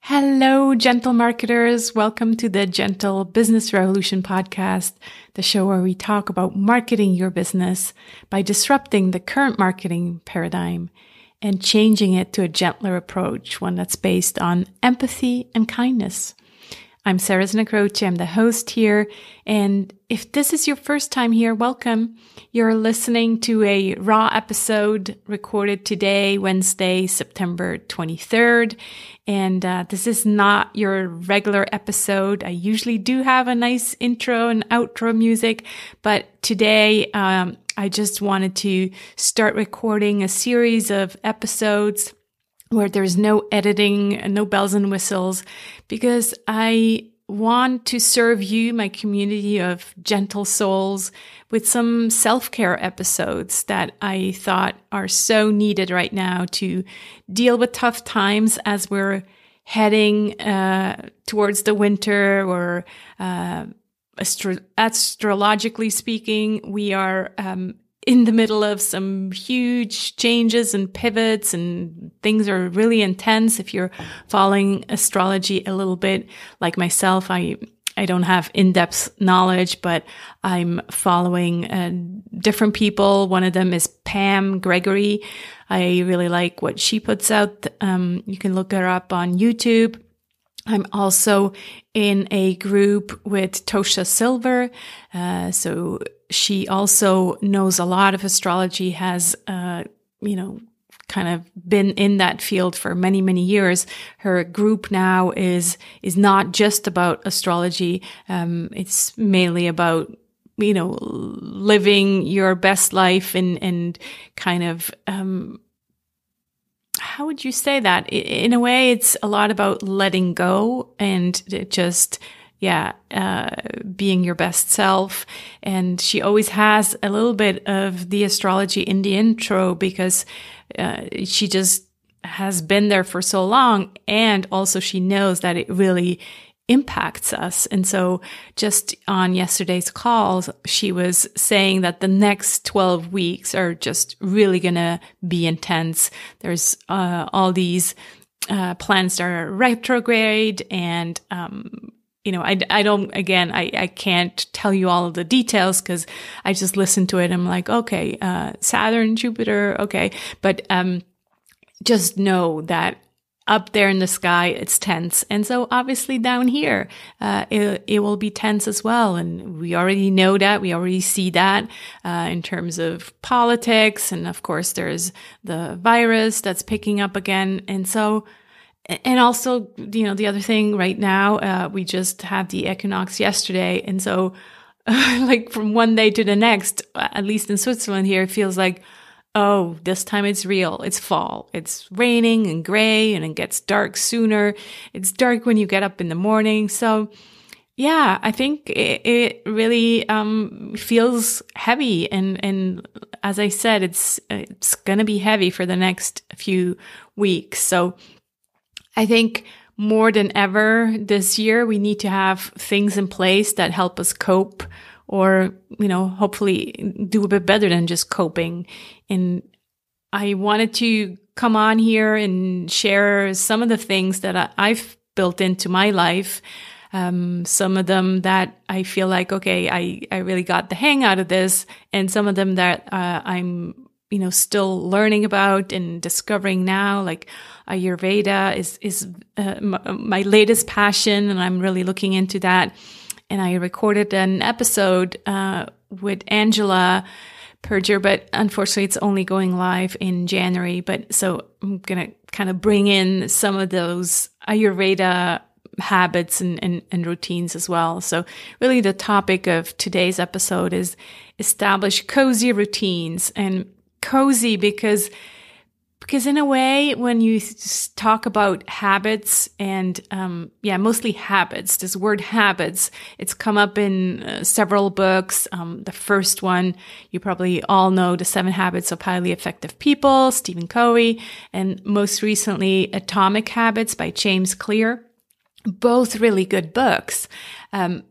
Hello, gentle marketers. Welcome to the Gentle Business Revolution podcast, the show where we talk about marketing your business by disrupting the current marketing paradigm and changing it to a gentler approach, one that's based on empathy and kindness. I'm Sarah Znakrochi. I'm the host here. And if this is your first time here, welcome. You're listening to a raw episode recorded today, Wednesday, September 23rd. And this is not your regular episode. I usually do have a nice intro and outro music, but today I just wanted to start recording a series of episodes where there's no editing and no bells and whistles, because I want to serve you, my community of gentle souls, with some self-care episodes that I thought are so needed right now to deal with tough times as we're heading towards the winter, or astrologically speaking, we are in the middle of some huge changes and pivots, and things are really intense. If you're following astrology a little bit like myself, I don't have in-depth knowledge, but I'm following different people. One of them is Pam Gregory. I really like what she puts out. You can look her up on YouTube. I'm also in a group with Tosha Silver. So she also knows a lot of astrology, has, kind of been in that field for many, many years. Her group now is not just about astrology. It's mainly about, living your best life and kind of, how would you say that? In a way, it's a lot about letting go and just, being your best self. And she always has a little bit of the astrology in the intro, because she just has been there for so long. And also she knows that it really impacts us. And so just on yesterday's calls, she was saying that the next 12 weeks are just really going to be intense. There's all these planets that are retrograde, and I can't tell you all of the details because I just listened to it. I'm like, okay, Saturn, Jupiter, okay. But just know that up there in the sky, it's tense. And so obviously down here, it will be tense as well. And we already know that. We already see that in terms of politics. And of course, there's the virus that's picking up again. And so, and also, the other thing right now, we just had the equinox yesterday. And so like from one day to the next, at least in Switzerland here, it feels like, oh, this time it's real. It's fall. It's raining and gray, and it gets dark sooner. It's dark when you get up in the morning. So yeah, I think it really feels heavy. And as I said, it's going to be heavy for the next few weeks. So I think more than ever this year, we need to have things in place that help us cope, or, hopefully do a bit better than just coping. And I wanted to come on here and share some of the things that I've built into my life. Some of them that I feel like, okay, I really got the hang out of this, and some of them that I'm still learning about and discovering now, like Ayurveda is my latest passion, and I'm really looking into that. And I recorded an episode with Angela Perger, but unfortunately it's only going live in January. But so I'm going to kind of bring in some of those Ayurveda habits and routines as well. So really the topic of today's episode is establish cozy routines. And cozy because in a way, when you talk about habits and, mostly habits, this word habits, it's come up in several books. The first one, you probably all know, The 7 Habits of Highly Effective People, Stephen Covey, and most recently, Atomic Habits by James Clear. Both really good books. The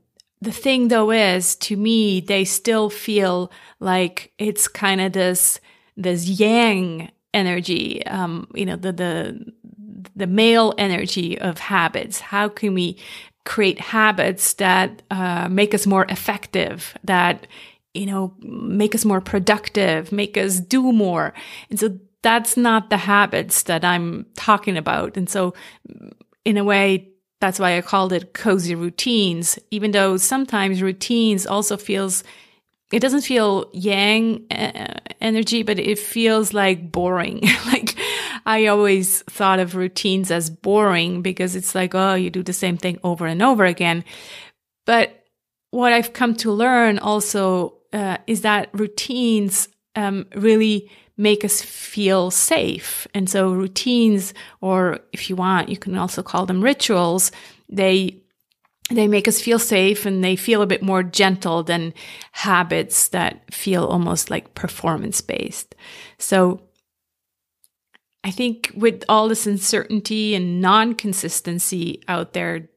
thing though is, to me, they still feel like it's kind of this yang energy, the the male energy of habits. How can we create habits that make us more effective, that, make us more productive, make us do more? And so that's not the habits that I'm talking about. And so in a way, that's why I called it cozy routines, even though sometimes routines also it doesn't feel yang energy, but it feels like boring. Like I always thought of routines as boring because it's like, oh, you do the same thing over and over again. But what I've come to learn also is that routines really make us feel safe. And so routines, or if you want, you can also call them rituals, they make us feel safe, and they feel a bit more gentle than habits that feel almost like performance-based. So I think with all this uncertainty and non-consistency out there,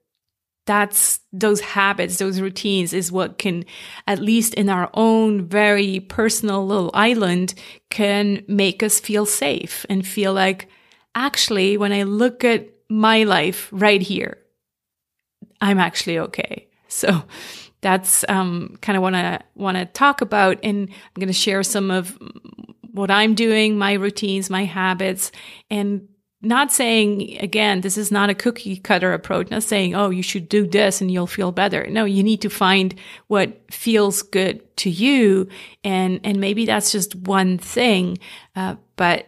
that's those habits, those routines is what can, at least in our own very personal little island, can make us feel safe and feel like, actually, when I look at my life right here, I'm actually okay. So that's kind of what I want to talk about. And I'm going to share some of what I'm doing, my routines, my habits, and not saying, again, this is not a cookie cutter approach, not saying, oh, you should do this and you'll feel better. No, you need to find what feels good to you. And maybe that's just one thing, but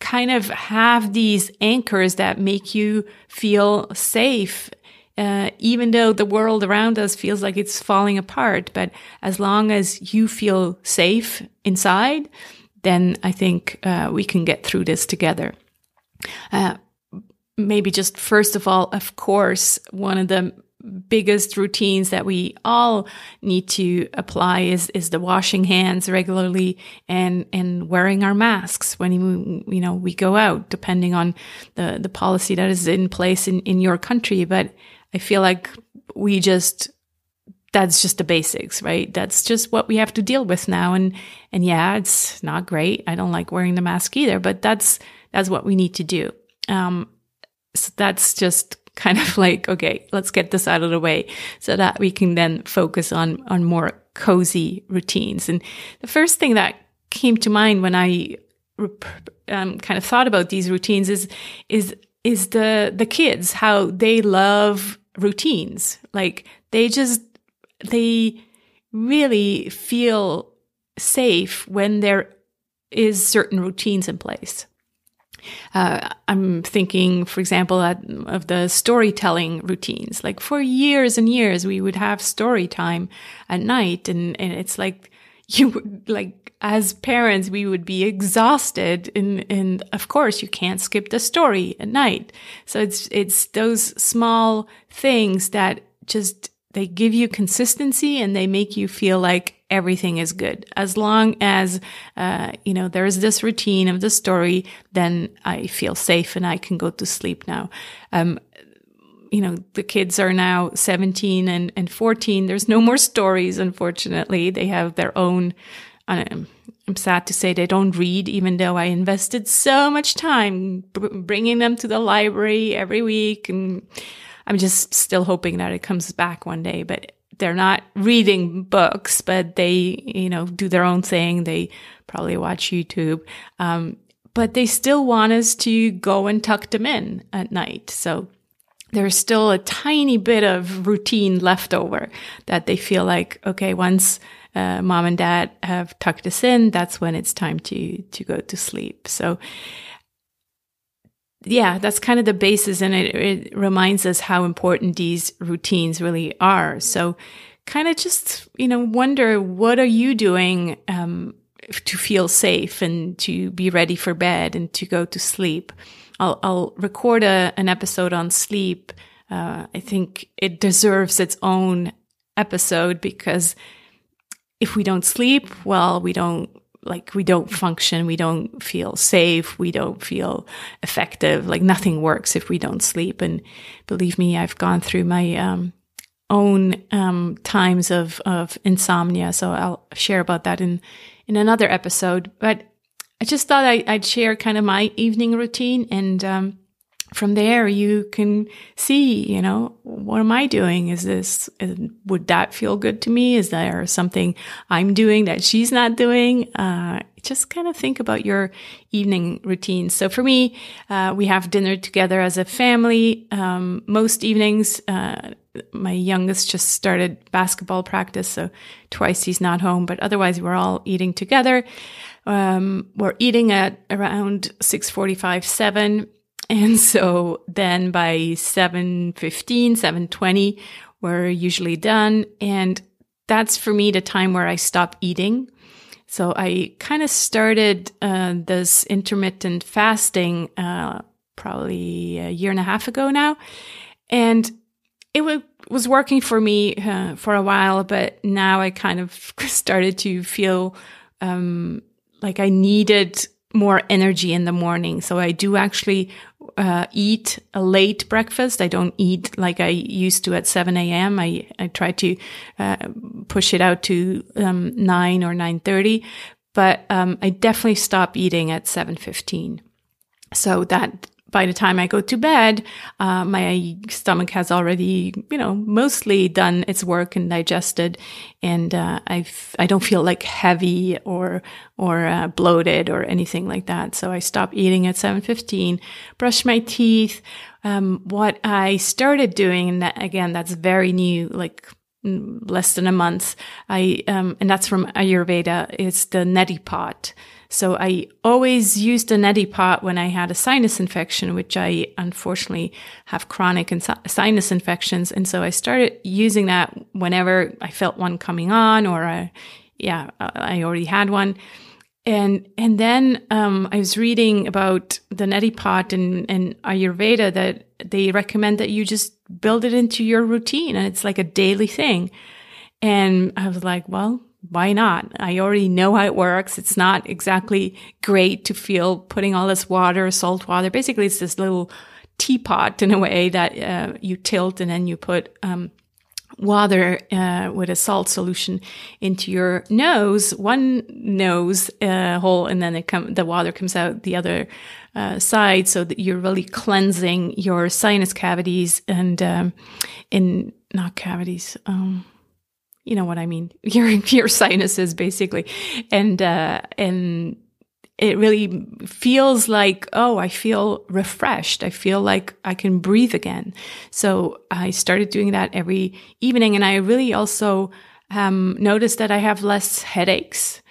kind of have these anchors that make you feel safe, even though the world around us feels like it's falling apart. But as long as you feel safe inside, then I think we can get through this together. Maybe just first of all, of course, one of the biggest routines that we all need to apply is the washing hands regularly and wearing our masks when we go out, depending on the policy that is in place in your country. But I feel like that's just the basics, right? That's just what we have to deal with now. And yeah, it's not great. I don't like wearing the mask either, but that's what we need to do. So that's just kind of like, okay, let's get this out of the way so that we can then focus on more cozy routines. And the first thing that came to mind when I kind of thought about these routines is the kids, how they love routines. Like they really feel safe when there is certain routines in place. I'm thinking, for example, of the storytelling routines. Like for years and years, we would have story time at night, and it's like as parents, we would be exhausted, and of course, you can't skip the story at night. So it's those small things that just they give you consistency, and they make you feel like everything is good. As long as, there is this routine of the story, then I feel safe and I can go to sleep now. The kids are now 17 and 14. There's no more stories, unfortunately. They have their own, I'm sad to say they don't read, even though I invested so much time bringing them to the library every week. And I'm just still hoping that it comes back one day, but they're not reading books, but they, do their own thing. They probably watch YouTube. But they still want us to go and tuck them in at night. So there's still a tiny bit of routine left over that they feel like, okay, once mom and dad have tucked us in, that's when it's time to go to sleep. So yeah, that's kind of the basis, and it reminds us how important these routines really are. So kind of just, wonder, what are you doing to feel safe and to be ready for bed and to go to sleep? I'll record an episode on sleep. I think it deserves its own episode, because if we don't sleep, well, we don't function, we don't feel safe, we don't feel effective, like nothing works if we don't sleep. And believe me, I've gone through my own times of insomnia, so I'll share about that in another episode. But I just thought I'd share kind of my evening routine, and from there, you can see, what am I doing? Would that feel good to me? Is there something I'm doing that she's not doing? Just kind of think about your evening routine. So for me, we have dinner together as a family. Most evenings, my youngest just started basketball practice, so twice he's not home, but otherwise we're all eating together. We're eating at around 6:45, 7. And so then by 7:15, 7:20, we're usually done. And that's for me the time where I stop eating. So I kind of started this intermittent fasting probably a year and a half ago now. And it was working for me for a while, but now I kind of started to feel like I needed more energy in the morning. So I do actually eat a late breakfast. I don't eat like I used to at 7 a.m. I try to push it out to 9 or 9:30, but I definitely stop eating at 7:15. So that by the time I go to bed, my stomach has already, mostly done its work and digested, and I don't feel like heavy or bloated or anything like that. So I stop eating at 7:15, brush my teeth. What I started doing, and that's very new, like less than a month. And that's from Ayurveda. It's the Neti Pot. So I always used the Neti Pot when I had a sinus infection, which I unfortunately have chronic sinus infections. And so I started using that whenever I felt one coming on, or I already had one. And then I was reading about the Neti Pot and Ayurveda that they recommend that you just build it into your routine, and it's like a daily thing. And I was like, well, why not? I already know how it works. It's not exactly great to feel putting all this water, salt water. Basically, it's this little teapot in a way that you tilt, and then you put water with a salt solution into your nose, one nose hole, and then the water comes out the other side, so that you're really cleansing your sinus cavities and not cavities. You know what I mean? Your sinuses, basically, and it really feels like, I feel refreshed. I feel like I can breathe again. So I started doing that every evening, and I really also noticed that I have less headaches.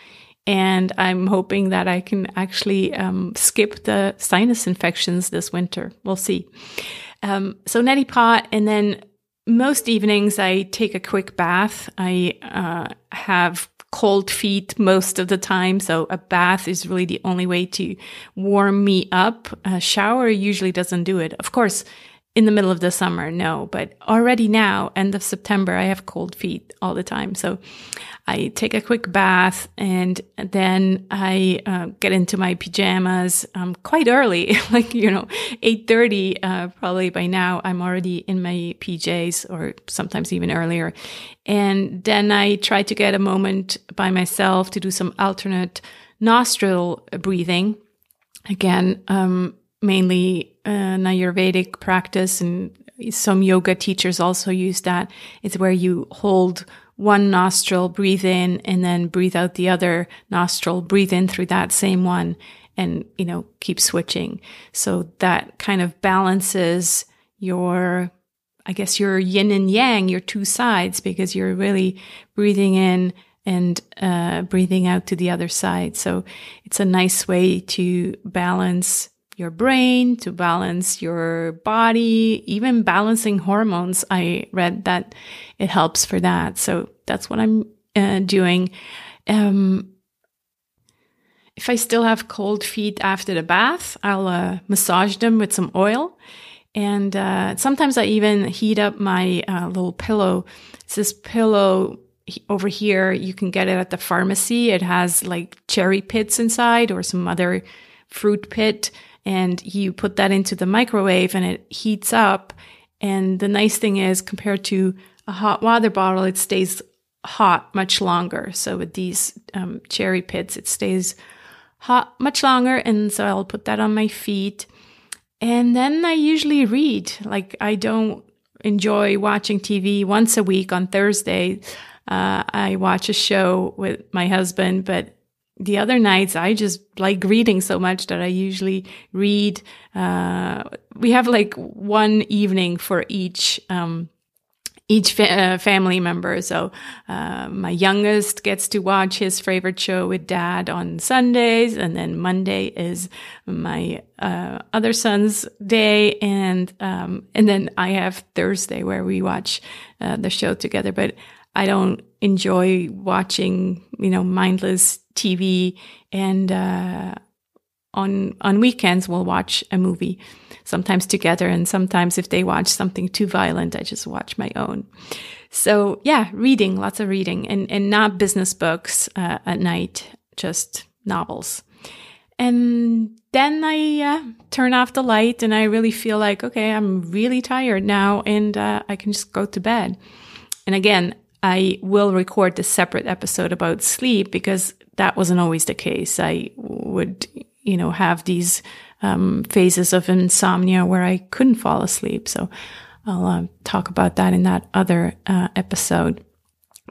And I'm hoping that I can actually skip the sinus infections this winter. We'll see. So Neti Pot, and then most evenings I take a quick bath. I have cold feet most of the time, so a bath is really the only way to warm me up. A shower usually doesn't do it. Of course, in the middle of the summer, no, but already now, end of September, I have cold feet all the time. So I take a quick bath, and then I get into my pajamas quite early, like, 8:30, probably by now I'm already in my PJs, or sometimes even earlier. And then I try to get a moment by myself to do some alternate nostril breathing. Again, mainly an Ayurvedic practice, and some yoga teachers also use that. It's where you hold one nostril, breathe in, and then breathe out the other nostril, breathe in through that same one, and, keep switching. So that kind of balances your yin and yang, your two sides, because you're really breathing in and breathing out to the other side. So it's a nice way to balance your brain, to balance your body, even balancing hormones. I read that it helps for that. So that's what I'm doing. If I still have cold feet after the bath, I'll massage them with some oil. And sometimes I even heat up my little pillow. It's this pillow over here. You can get it at the pharmacy. It has like cherry pits inside, or some other fruit pit. And you put that into the microwave and it heats up. And the nice thing is, compared to a hot water bottle, it stays hot much longer. So with these cherry pits, it stays hot much longer. And so I'll put that on my feet. And then I usually read. Like, I don't enjoy watching TV once a week on Thursday. I watch a show with my husband, but the other nights I just like reading so much that I usually read. We have like one evening for each family member. So my youngest gets to watch his favorite show with dad on Sundays, and then Monday is my other son's day, and then I have Thursday where we watch the show together. But I don't enjoy watching, mindless TV, and on weekends we'll watch a movie, sometimes together, and sometimes if they watch something too violent, I just watch my own. So yeah, reading, lots of reading, and not business books at night, just novels. And then I turn off the light, and I really feel like, okay, I'm really tired now, and I can just go to bed. And again, I will record a separate episode about sleep, because that wasn't always the case. I would, have these phases of insomnia where I couldn't fall asleep. So I'll talk about that in that other episode.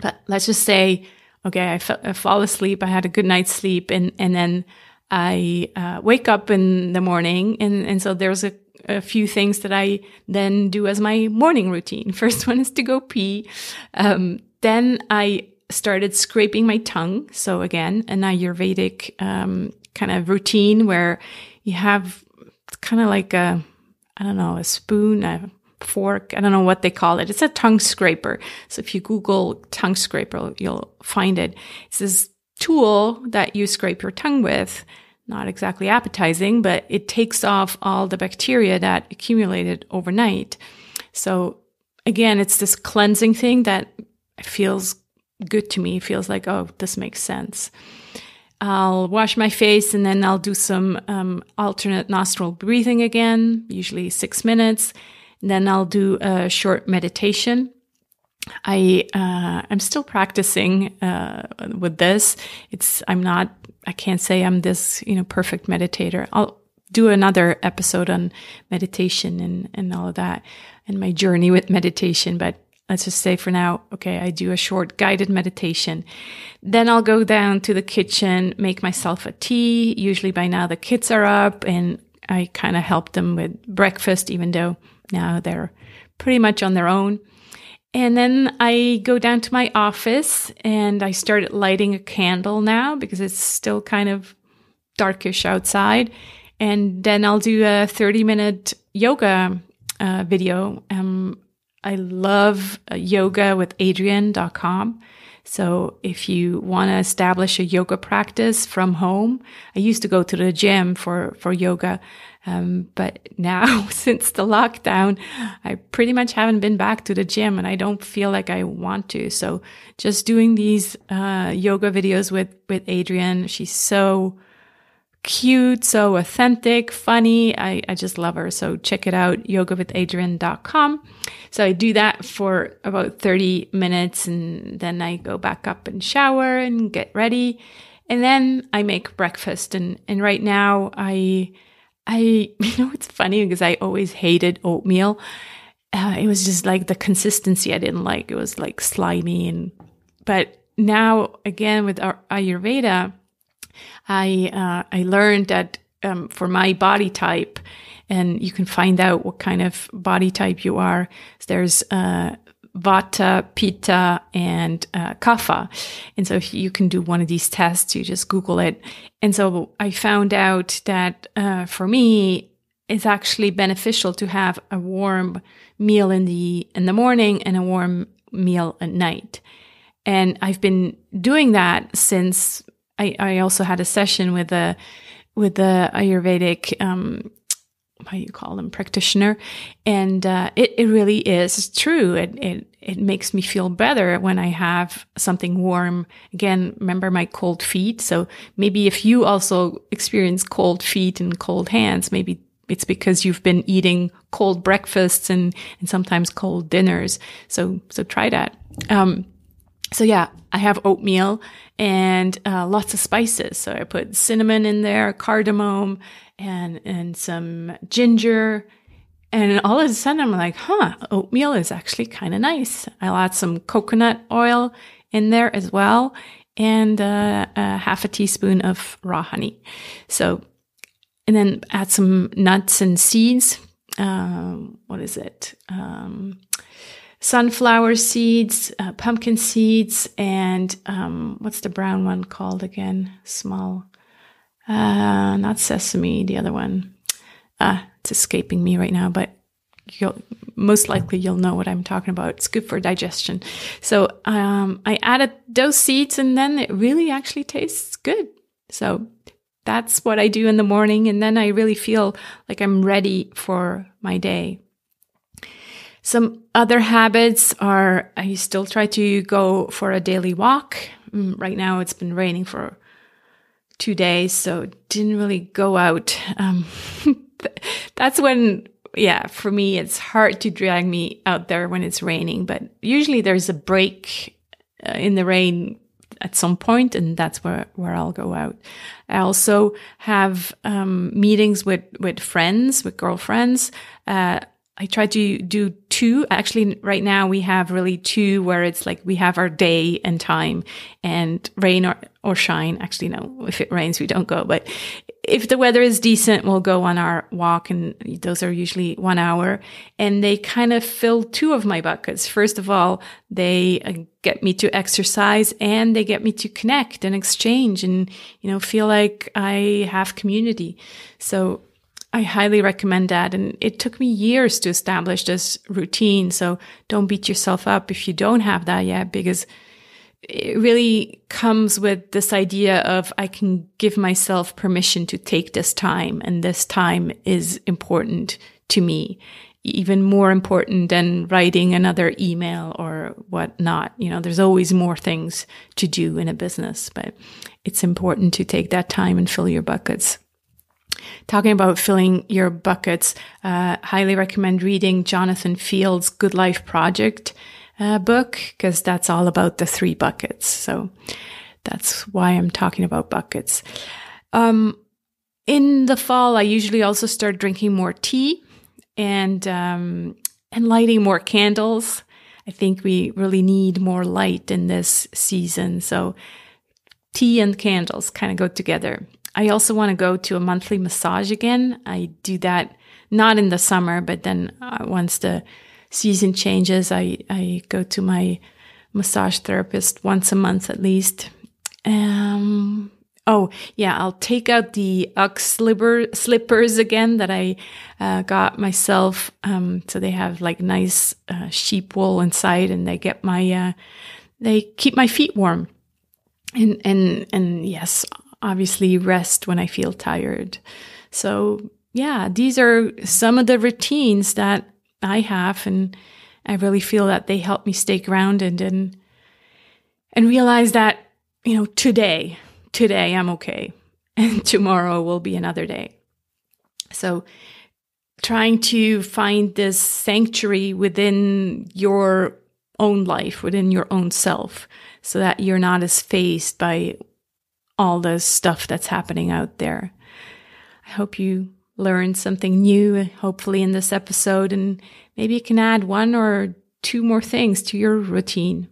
But let's just say, okay, I fall asleep. I had a good night's sleep, and then I wake up in the morning, and so there's a few things that I then do as my morning routine. First one is to go pee. Then I started scraping my tongue. So again, an Ayurvedic kind of routine where you have kind of like a spoon, a fork. I don't know what they call it. It's a tongue scraper. So if you Google tongue scraper, you'll find it. It's this tool that you scrape your tongue with. Not exactly appetizing, but it takes off all the bacteria that accumulated overnight. So again, it's this cleansing thing that feels good to me. It feels like, oh, this makes sense. I'll wash my face, and then I'll do some alternate nostril breathing again, usually 6 minutes. And then I'll do a short meditation. I'm still practicing with this. I can't say I'm this, perfect meditator. I'll do another episode on meditation and all of that, and my journey with meditation. But let's just say for now, okay, I do a short guided meditation. Then I'll go down to the kitchen, make myself a tea. Usually by now the kids are up, and I kind of help them with breakfast, even though now they're pretty much on their own. And then I go down to my office, and I started lighting a candle now because it's still kind of darkish outside. And then I'll do a 30-minute yoga video. I love yogawithadrienne.com. So if you want to establish a yoga practice from home, I used to go to the gym for yoga. But now, since the lockdown, I pretty much haven't been back to the gym, and I don't feel like I want to. So just doing these yoga videos with Adrienne. She's so cute, so authentic, funny. I just love her. So check it out, yogawithadrienne.com. So I do that for about 30 minutes, and then I go back up and shower and get ready. And then I make breakfast. And right now it's funny because I always hated oatmeal. It was just like the consistency I didn't like. It was like slimy. But now again with our Ayurveda, I learned that for my body type, and you can find out what kind of body type you are. There's Vata, Pitta, and Kapha. And so if you can do one of these tests, you just Google it. And so I found out that for me, it's actually beneficial to have a warm meal in the morning and a warm meal at night. And I've been doing that since I also had a session with the Ayurvedic what do you call them, practitioner, and it really is true. It makes me feel better when I have something warm. Again, remember my cold feet. So maybe if you also experience cold feet and cold hands, maybe it's because you've been eating cold breakfasts and sometimes cold dinners. So try that. So yeah, I have oatmeal and lots of spices. So I put cinnamon in there, cardamom, and some ginger. And all of a sudden I'm like, oatmeal is actually kind of nice. I'll add some coconut oil in there as well, and a half a teaspoon of raw honey. So, and then add some nuts and seeds. What is it? Sunflower seeds, pumpkin seeds, and what's the brown one called again? Small, not sesame, the other one. It's escaping me right now, but most likely you'll know what I'm talking about. It's good for digestion. So I added those seeds, and then it really actually tastes good. So that's what I do in the morning, and then I really feel like I'm ready for my day. Some other habits are I still try to go for a daily walk. Right now it's been raining for 2 days, so didn't really go out. That's when, for me, it's hard to drag me out there when it's raining. But usually there's a break in the rain at some point, and that's where I'll go out. I also have meetings with friends, with girlfriends. I try to do 2. Actually, right now we have really 2 where it's like we have our day and time, and rain or shine. Actually, no, if it rains, we don't go. But if the weather is decent, we'll go on our walk, and those are usually 1 hour. And they kind of fill 2 of my buckets. First of all, they get me to exercise, and they get me to connect and exchange and, feel like I have community. So I highly recommend that. And it took me years to establish this routine. So don't beat yourself up if you don't have that yet, because it really comes with this idea of I can give myself permission to take this time, and this time is important to me, even more important than writing another email or whatnot. There's always more things to do in a business, but it's important to take that time and fill your buckets. Talking about filling your buckets, highly recommend reading Jonathan Field's Good Life Project book, because that's all about the 3 buckets. So that's why I'm talking about buckets. In the fall, I usually also start drinking more tea and lighting more candles. I think we really need more light in this season. So tea and candles kind of go together. I also want to go to a monthly massage again. I do that not in the summer, but then once the season changes, I go to my massage therapist once a month at least. I'll take out the Ux slippers again that I got myself. So they have like nice sheep wool inside, and they get they keep my feet warm. And yes, obviously rest when I feel tired. So yeah, these are some of the routines that I have, and I really feel that they help me stay grounded and realize that, today I'm okay, and tomorrow will be another day. So trying to find this sanctuary within your own life, within your own self, so that you're not as faced by all the stuff that's happening out there. I hope you learned something new, hopefully, in this episode, and maybe you can add 1 or 2 more things to your routine.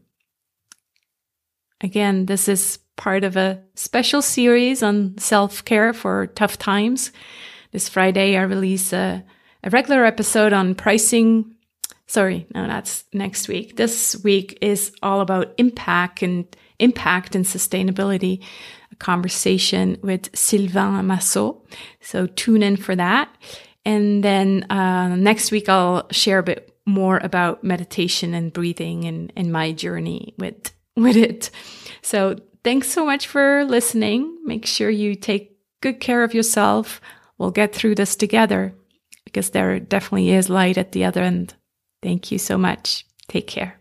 Again, this is part of a special series on self-care for tough times. This Friday, I release a regular episode on pricing. Sorry, no, that's next week. This week is all about impact and sustainability. A conversation with Sylvain Massot. So tune in for that. And then next week, I'll share a bit more about meditation and breathing and my journey with it. So thanks so much for listening. Make sure you take good care of yourself. We'll get through this together, because there definitely is light at the other end. Thank you so much. Take care.